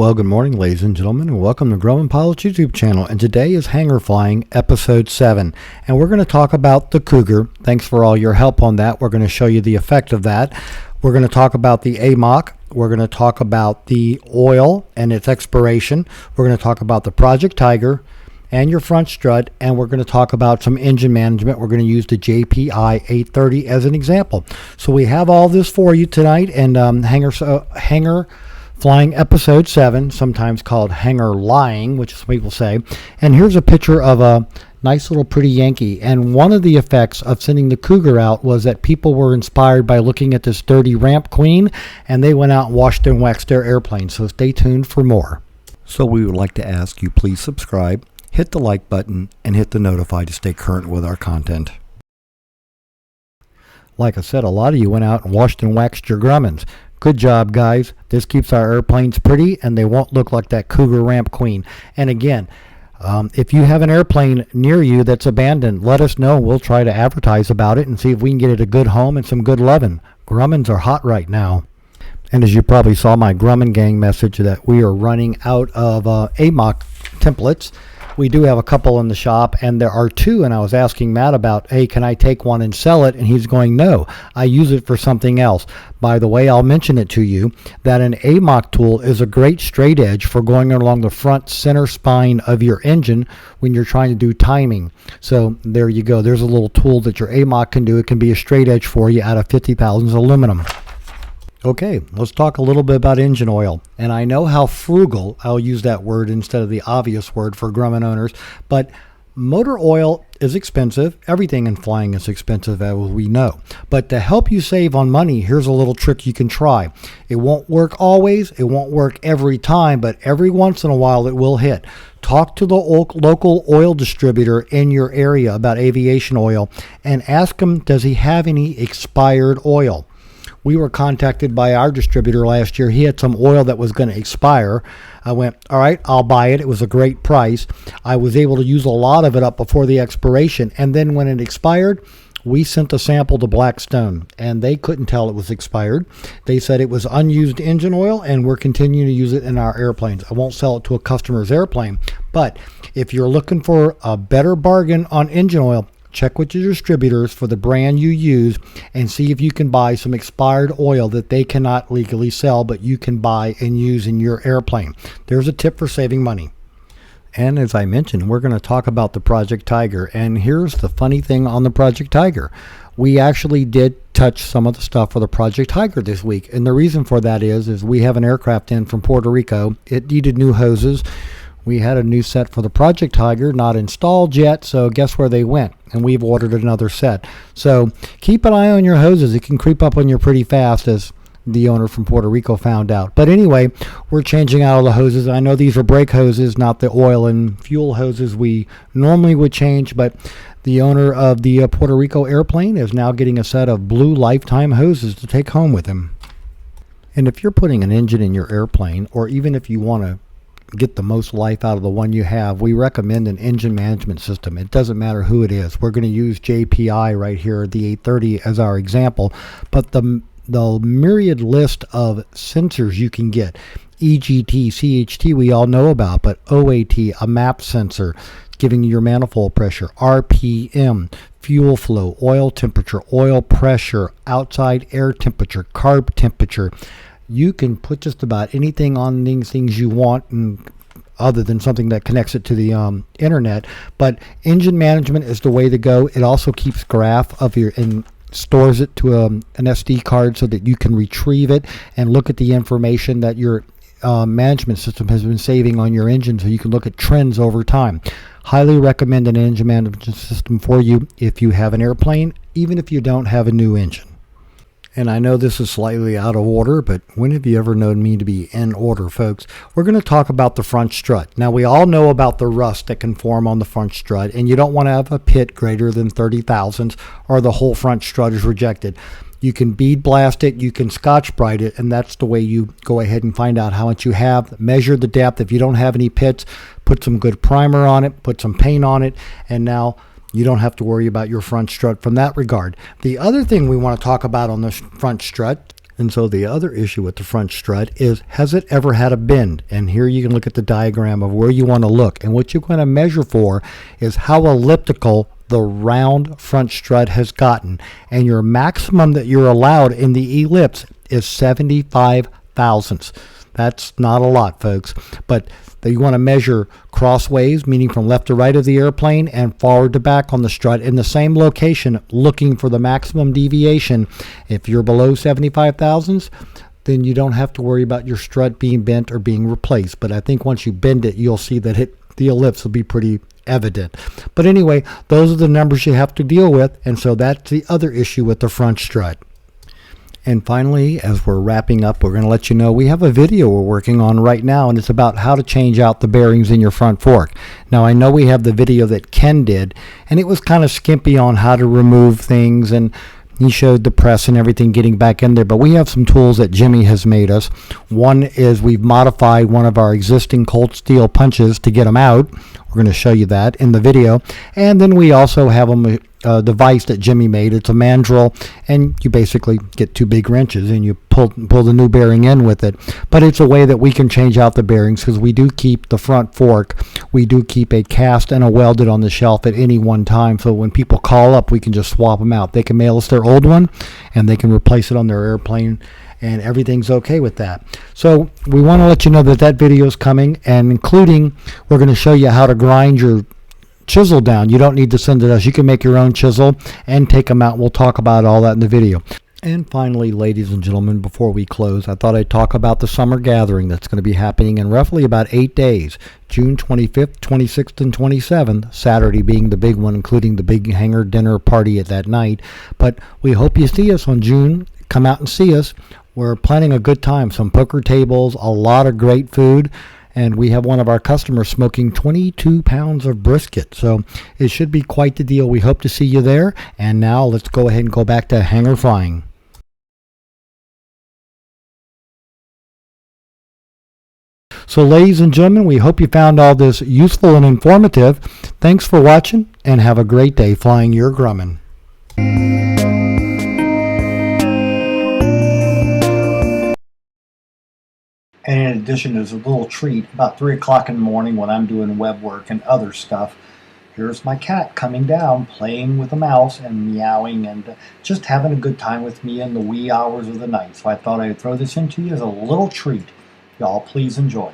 Well, good morning, ladies and gentlemen, and welcome to Grumman Pilots YouTube channel. And today is Hangar Flying Episode 7. And we're going to talk about the Cougar. Thanks for all your help on that. We're going to show you the effect of that. We're going to talk about the AMOC. We're going to talk about the oil and its expiration. We're going to talk about the Project Tiger and your front strut, and we're going to talk about some engine management. We're going to use the JPI 830 as an example. So we have all this for you tonight, and Hangar Flying Episode 7, sometimes called Hangar Lying, which some people say. And here's a picture of a nice little pretty Yankee. And one of the effects of sending the Cougar out was that people were inspired by looking at this dirty ramp queen, and they went out and washed and waxed their airplane. So stay tuned for more. So we would like to ask you, please subscribe, hit the like button, and hit the notify to stay current with our content. Like I said, a lot of you went out and washed and waxed your Grummans. Good job, guys. This keeps our airplanes pretty, and they won't look like that Cougar Ramp Queen. And again, if you have an airplane near you that's abandoned, let us know. We'll try to advertise about it and see if we can get it a good home and some good loving. Grummans are hot right now. And as you probably saw my Grumman gang message that we are running out of AMOC templates. We do have a couple in the shop, and there are two, and I was asking Matt about, hey, can I take one and sell it? And he's going, no, I use it for something else. By the way, I'll mention it to you that an AMOC tool is a great straight edge for going along the front center spine of your engine when you're trying to do timing. So there you go. There's a little tool that your AMOC can do. It can be a straight edge for you out of 50 pounds aluminum. Okay, let's talk a little bit about engine oil. And I know how frugal, I'll use that word instead of the obvious word for Grumman owners, but motor oil is expensive. Everything in flying is expensive, as we know. But to help you save on money, here's a little trick you can try. It won't work always, it won't work every time, but every once in a while it will hit. Talk to the local oil distributor in your area about aviation oil and ask him, does he have any expired oil? We were contacted by our distributor last year. He had some oil that was going to expire. I went, all right, I'll buy it. It was a great price. I was able to use a lot of it up before the expiration. And then when it expired, we sent a sample to Blackstone, and they couldn't tell it was expired. They said it was unused engine oil, and we're continuing to use it in our airplanes. I won't sell it to a customer's airplane. But if you're looking for a better bargain on engine oil, check with your distributors for the brand you use and see if you can buy some expired oil that they cannot legally sell, but you can buy and use in your airplane. There's a tip for saving money. And as I mentioned, we're going to talk about the Project Tiger. And here's the funny thing on the Project Tiger. We actually did touch some of the stuff for the Project Tiger this week. And the reason for that is we have an aircraft in from Puerto Rico. It needed new hoses. We had a new set for the Project Tiger, not installed yet, so guess where they went? And we've ordered another set. So keep an eye on your hoses. It can creep up on you pretty fast, as the owner from Puerto Rico found out. But anyway, we're changing out all the hoses. I know these are brake hoses, not the oil and fuel hoses we normally would change, but the owner of the Puerto Rico airplane is now getting a set of blue lifetime hoses to take home with him. And if you're putting an engine in your airplane, or even if you want to get the most life out of the one you have, we recommend an engine management system. It doesn't matter who it is. We're going to use JPI right here, the 830, as our example, but the myriad list of sensors you can get, EGT, CHT we all know about, but OAT, a map sensor giving you your manifold pressure, RPM, fuel flow, oil temperature, oil pressure, outside air temperature, carb temperature. You can put just about anything on these things you want, and other than something that connects it to the internet. But engine management is the way to go. It also keeps graph of your and stores it to an SD card so that you can retrieve it and look at the information that your management system has been saving on your engine, so you can look at trends over time. Highly recommend an engine management system for you if you have an airplane, even if you don't have a new engine. And I know this is slightly out of order, but when have you ever known me to be in order, folks? We're going to talk about the front strut. Now, we all know about the rust that can form on the front strut, and you don't want to have a pit greater than 30 thousandths or the whole front strut is rejected. You can bead blast it, you can Scotch-Brite it, and that's the way you go ahead and find out how much you have. Measure the depth. If you don't have any pits, put some good primer on it, put some paint on it, and now you don't have to worry about your front strut from that regard. The other thing we want to talk about on this front strut And so the other issue with the front strut is, has it ever had a bend? And here you can look at the diagram of where you want to look. And what you're going to measure for is how elliptical the round front strut has gotten. And your maximum that you're allowed in the ellipse is 75 thousandths. That's not a lot, folks. But you want to measure crossways, meaning from left to right of the airplane, and forward to back on the strut in the same location, looking for the maximum deviation. If you're below 75 thousandths, then you don't have to worry about your strut being bent or being replaced. But I think once you bend it, you'll see that the ellipse will be pretty evident. But anyway, those are the numbers you have to deal with, and so that's the other issue with the front strut. And finally, as we're wrapping up, we're going to let you know we have a video we're working on right now, and it's about how to change out the bearings in your front fork. Now, I know we have the video that Ken did, and it was kind of skimpy on how to remove things, and he showed the press and everything getting back in there, but we have some tools that Jimmy has made us. One is we've modified one of our existing cold steel punches to get them out. We're going to show you that in the video. And then we also have a device that Jimmy made. It's a mandrel, and you basically get two big wrenches and you pull the new bearing in with it. But it's a way that we can change out the bearings, because we do keep the front fork. We do keep a cast and a welded on the shelf at any one time. So when people call up, we can just swap them out. They can mail us their old one, and they can replace it on their airplane, and everything's okay with that. So we want to let you know that that video is coming, and including, we're going to show you how to grind your chisel down. You don't need to send it to us. You can make your own chisel and take them out. We'll talk about all that in the video. And finally, ladies and gentlemen, before we close, I thought I'd talk about the summer gathering that's going to be happening in roughly about 8 days, June 25th, 26th, and 27th, Saturday being the big one, including the big hangar dinner party at that night. But we hope you see us on June. Come out and see us. We're planning a good time, some poker tables, a lot of great food, and we have one of our customers smoking 22 pounds of brisket. So it should be quite the deal. We hope to see you there. And now let's go ahead and go back to Hangar Flying. So ladies and gentlemen, we hope you found all this useful and informative. Thanks for watching, and have a great day flying your Grumman. And in addition, as a little treat, about 3 o'clock in the morning when I'm doing web work and other stuff, here's my cat coming down, playing with a mouse and meowing and just having a good time with me in the wee hours of the night. So I thought I'd throw this into you as a little treat. Y'all please enjoy.